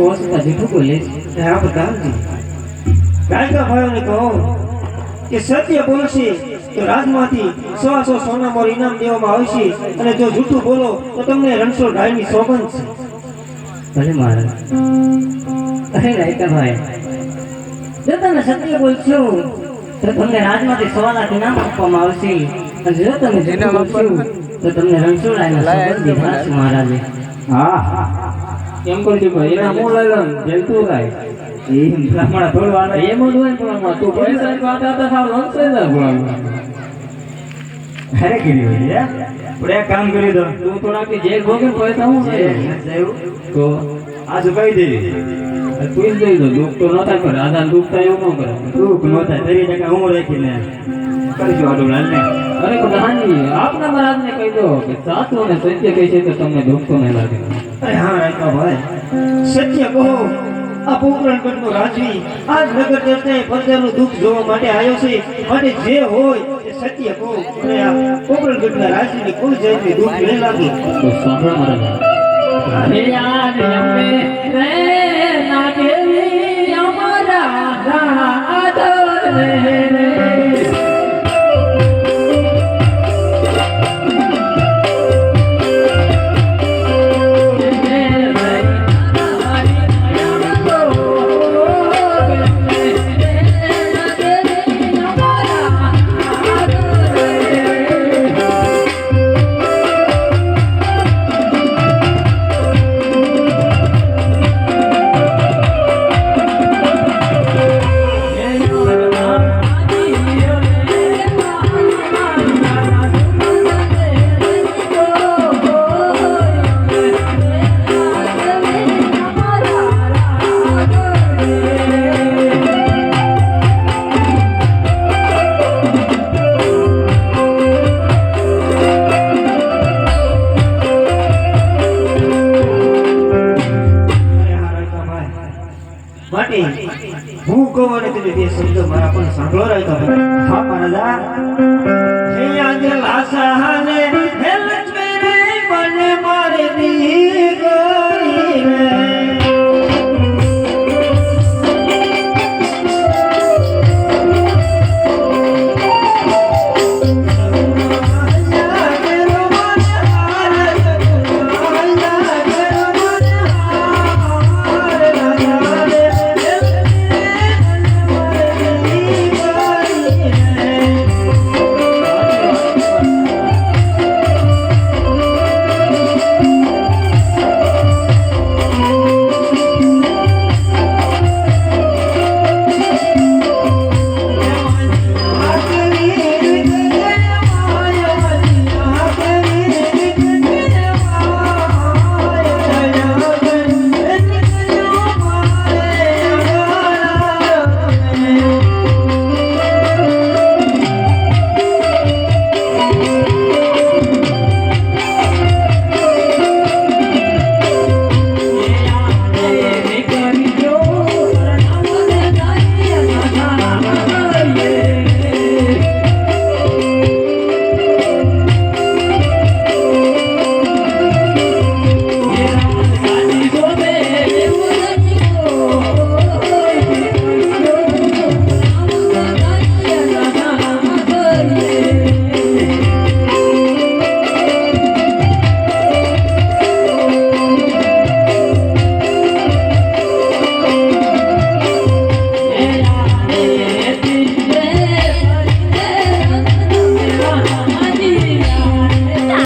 ઓછતા જૂઠું બોલે છે હા બતાવજી કાયકા ભાઈઓને કહો કે સત્ય બોલશે તો રાજમાંથી 100 સોના મોર ઇનામ દેવામાં આવશે અને જો જૂઠું બોલો તો તમને રણછોડ રાયની સોગંદ છે ભલે મહારાજ અરે રાયકા ભાઈ જો તમે સત્ય બોલશો તો તમને રાજમાંથી 100 લાખ ઇનામ આપવામાં આવશે અને જો તમે જૂઠું બોલશો તો તમને રણછોડ રાયના સોગંદ દીધા છે મહારાજે હા કેમ કરજો ભાઈ એના મોં લઈ લો જલતું થાય એ બ્રાહ્મણ થોડું આવે એમ જ હોય પણ તું પૈસા ની વાત આવતા સાવ લંચ થઈ જાય બ્રાહ્મણ અરે કરી હોય પણ એક કામ કરી દો તું થોડાક જે ભોગે પૈસા હું છે તો આ જો કહી દેવી તું જ દઈ દો દુઃખ તો ન થાય પણ આધાર દુઃખ થાય એવું ન કરે દુઃખ ન થાય તરી ટકા હું રાખીને કરજો આડું લાલ ને અરે કહાની આપના મહારાજને કહી દો કે સાચું અને સત્ય કહે છે તો તમને દુઃખ તો નહીં લાગે અરે હા રાયકા ભાઈ સત્ય કહો આ પોકરણગઢનો રાજવી આજ નગર દેશને પંદરનું દુઃખ જોવા માટે આવ્યો છે માટે જે હોય તે સત્ય કહો અને આ પોકરણગઢના રાજવીને કોઈ જાતનું દુઃખ નહીં લાગે તો સાંભળો મારા અરે યાર અમે રે ના કેવી અમારા આદર રે માટે હું કહું અને તમે બે શબ્દો મારા પણ સાંભળો રાયકા ભાઈ હા મહારાજા હે આજ લાસાને